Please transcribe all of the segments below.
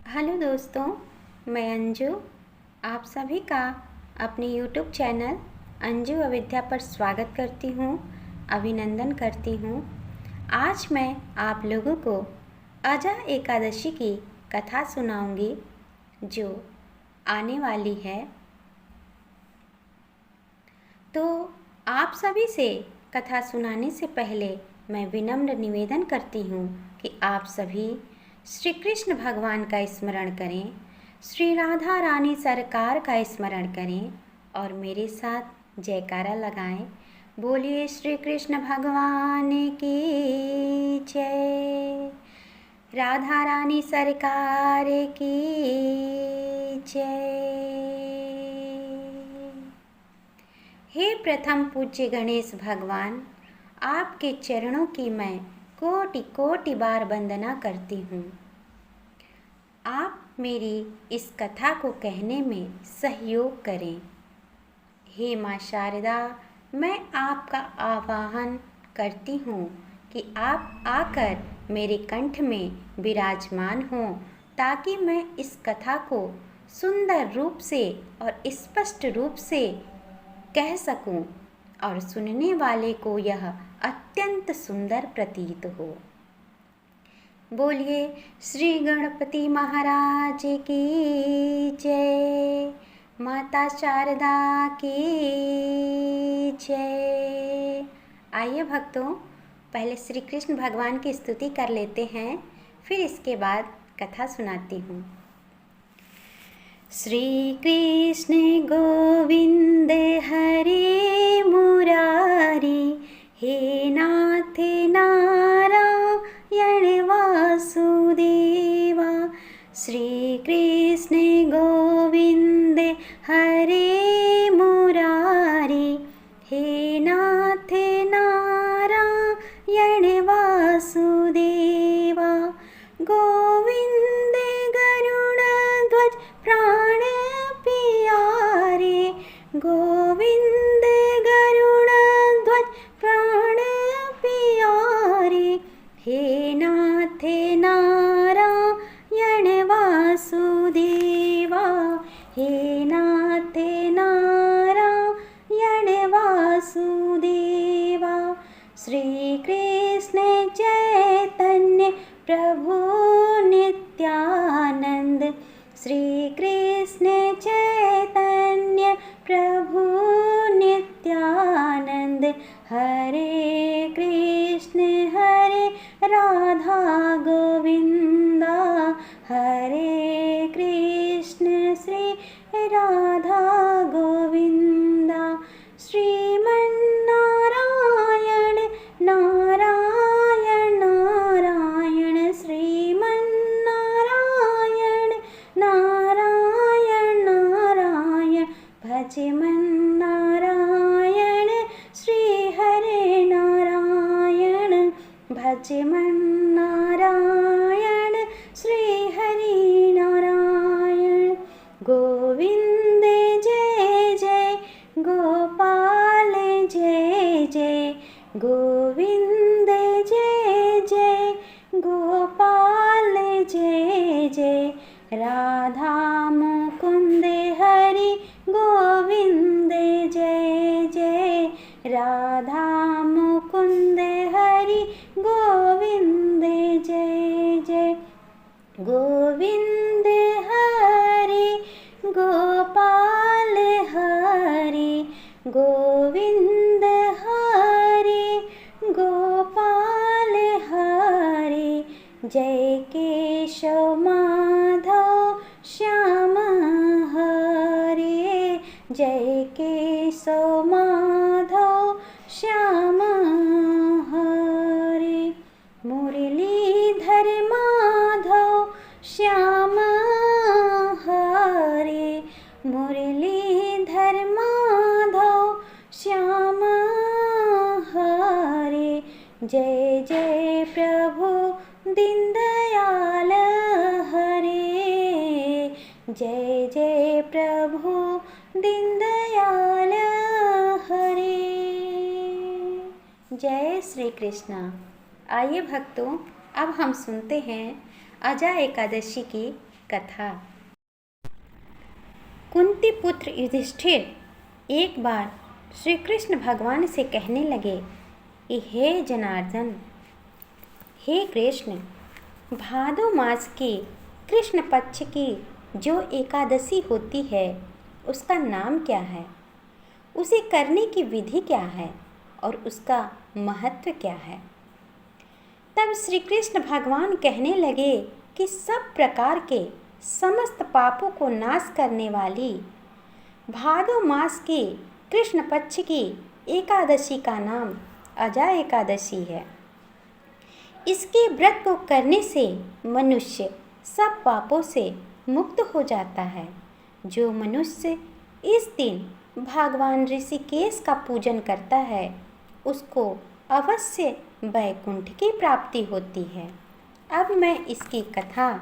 Hello दोस्तों, मैं अंजू आप सभी का अपने यूट्यूब चैनल अंजू अविद्या पर स्वागत करती हूँ, अभिनंदन करती हूँ। आज मैं आप लोगों को अजा एकादशी की कथा सुनाऊंगी जो आने वाली है। तो आप सभी से कथा सुनाने से पहले मैं विनम्र निवेदन करती हूँ कि आप सभी श्री कृष्ण भगवान का स्मरण करें, श्री राधा रानी सरकार का स्मरण करें और मेरे साथ जयकारा लगाएं। बोलिए श्री कृष्ण भगवान की जय, राधा रानी सरकार की जय। हे प्रथम पूज्य गणेश भगवान, आपके चरणों की मैं कोटि कोटि बार वंदना करती हूँ। आप मेरी इस कथा को कहने में सहयोग करें। हे माँ शारदा, मैं आपका आवाहन करती हूँ कि आप आकर मेरे कंठ में विराजमान हों, ताकि मैं इस कथा को सुंदर रूप से और स्पष्ट रूप से कह सकूं और सुनने वाले को यह अत्यंत सुंदर प्रतीत हो। बोलिए श्री गणपति महाराज की जय, माता शारदा की जय। आइए भक्तों, पहले श्री कृष्ण भगवान की स्तुति कर लेते हैं, फिर इसके बाद कथा सुनाती हूँ। श्री कृष्ण गोविंद हरे मुरारी, हे नाथ नारायण वासुदेवा। श्री कृष्ण गोविंद हरे मुरारी, हे नाथ नारायण वासुदेवा। गोविंद गरुड़ ध्वज प्राण प्यारे, गोविंद गरुड़ ध्वज प्राण प्यारे। हे नाथ नारायण वासुदेवा, हे नाथ नारायण वासुदेवा। श्री कृष्ण चैतन्य प्रभु नित्यानंद, श्री कृष्ण चैतन्य प्रभु नित्यानंद। हरे कृष्ण हरे राधा गोविंदा, हरे कृष्ण श्री राधा गोविंदा। श्रीमन्नारायण नारायण नारायण, श्रीमन्नारायण नारायण नारायण। भजमन्नारायण श्री हरे नारायण, भजमन्नारायण श्री हरि नारायण। गोविंद जय जय, गोपाल जय जय, गोविंद जय जय, गोपाल जय जय। राधा मुकुंद हरि गोविंद जय जय, राधा मुकुंद हरि गोविंद जय जय। गोविंद हरि गोपाल हरि, गोविंद हरि गोपाल हरि। जय केशव माधव श्याम हरे, जय केशव माधव श्याम हरे। मुरलीधर माधव श्याम हरे, मुरलीधर माधव श्याम हरे। जय जय प्रभु दीनदयाल हरे, जय जय प्रभु दीनदयाल हरे। जय श्री कृष्ण। आइए भक्तों, अब हम सुनते हैं अजा एकादशी की कथा। कुंती पुत्र युधिष्ठिर एक बार श्री कृष्ण भगवान से कहने लगे कि हे जनार्दन, हे कृष्ण, भादो मास के कृष्ण पक्ष की जो एकादशी होती है उसका नाम क्या है, उसे करने की विधि क्या है और उसका महत्व क्या है। तब श्री कृष्ण भगवान कहने लगे कि सब प्रकार के समस्त पापों को नाश करने वाली भादो मास की कृष्ण पक्ष की एकादशी का नाम अजा एकादशी है। इसके व्रत को करने से मनुष्य सब पापों से मुक्त हो जाता है। जो मनुष्य इस दिन भगवान ऋषिकेश का पूजन करता है उसको अवश्य वैकुंठ की प्राप्ति होती है। अब मैं इसकी कथा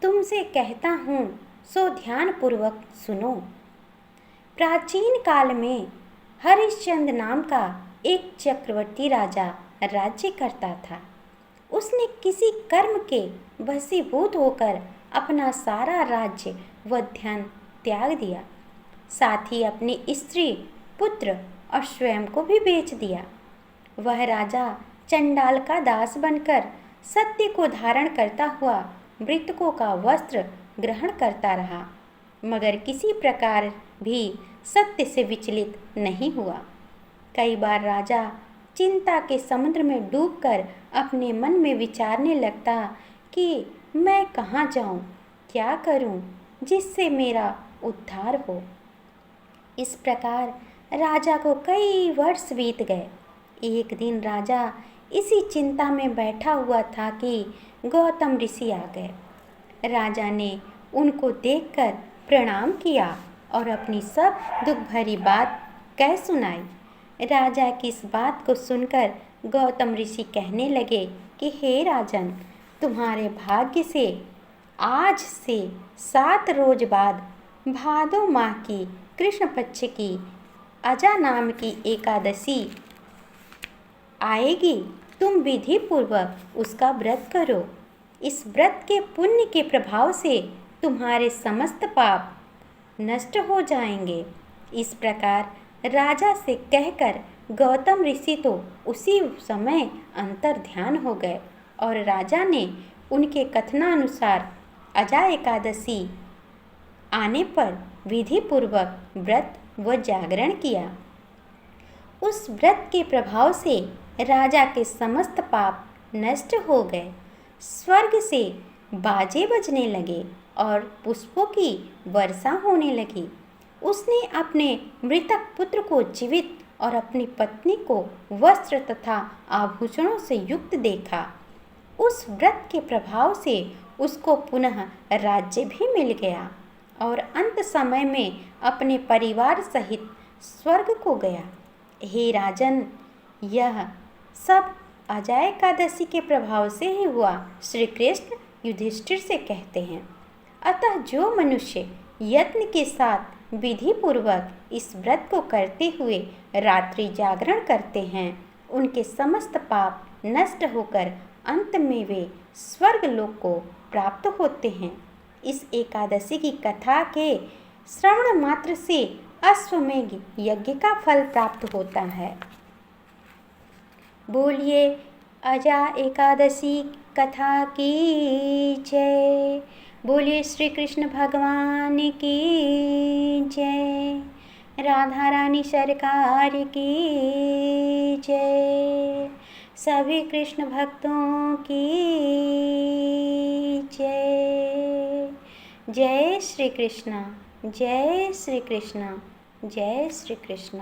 तुमसे कहता हूँ, सो ध्यानपूर्वक सुनो। प्राचीन काल में हरिश्चंद्र नाम का एक चक्रवर्ती राजा राज्य करता था। उसने किसी कर्म के वशीभूत होकर अपना सारा राज्य व धन त्याग दिया, साथ ही अपनी स्त्री, पुत्र और स्वयं को भी बेच दिया। वह राजा चंडाल का दास बनकर सत्य को धारण करता हुआ मृतकों का वस्त्र ग्रहण करता रहा, मगर किसी प्रकार भी सत्य से विचलित नहीं हुआ। कई बार राजा चिंता के समुद्र में डूबकर अपने मन में विचारने लगता कि मैं कहाँ जाऊँ, क्या करूँ जिससे मेरा उद्धार हो। इस प्रकार राजा को कई वर्ष बीत गए। एक दिन राजा इसी चिंता में बैठा हुआ था कि गौतम ऋषि आ गए। राजा ने उनको देखकर प्रणाम किया और अपनी सब दुख भरी बात कह सुनाई। राजा की इस बात को सुनकर गौतम ऋषि कहने लगे कि हे राजन, तुम्हारे भाग्य से आज से 7 रोज बाद भादो माह की कृष्ण पक्ष की अजा नाम की एकादशी आएगी। तुम विधि पूर्वक उसका व्रत करो। इस व्रत के पुण्य के प्रभाव से तुम्हारे समस्त पाप नष्ट हो जाएंगे। इस प्रकार राजा से कहकर गौतम ऋषि तो उसी समय अंतर ध्यान हो गए और राजा ने उनके कथनानुसार अजा एकादशी आने पर विधि पूर्वक व्रत व जागरण किया। उस व्रत के प्रभाव से राजा के समस्त पाप नष्ट हो गए। स्वर्ग से बाजे बजने लगे और पुष्पों की वर्षा होने लगी। उसने अपने मृतक पुत्र को जीवित और अपनी पत्नी को वस्त्र तथा आभूषणों से युक्त देखा। उस व्रत के प्रभाव से उसको पुनः राज्य भी मिल गया और अंत समय में अपने परिवार सहित स्वर्ग को गया। हे राजन, यह सब अजा एकादशी के प्रभाव से ही हुआ, श्री कृष्ण युधिष्ठिर से कहते हैं। अतः जो मनुष्य यत्न के साथ विधि पूर्वक इस व्रत को करते हुए रात्रि जागरण करते हैं, उनके समस्त पाप नष्ट होकर अंत में वे स्वर्ग लोक को प्राप्त होते हैं। इस एकादशी की कथा के श्रवण मात्र से अश्वमेध यज्ञ का फल प्राप्त होता है। बोलिए अजा एकादशी कथा की जय। बोलिए श्री कृष्ण भगवान की जय। राधा रानी सरकार की जय। सभी कृष्ण भक्तों की जय। जय श्री कृष्ण, जय श्री कृष्ण, जय श्री कृष्ण।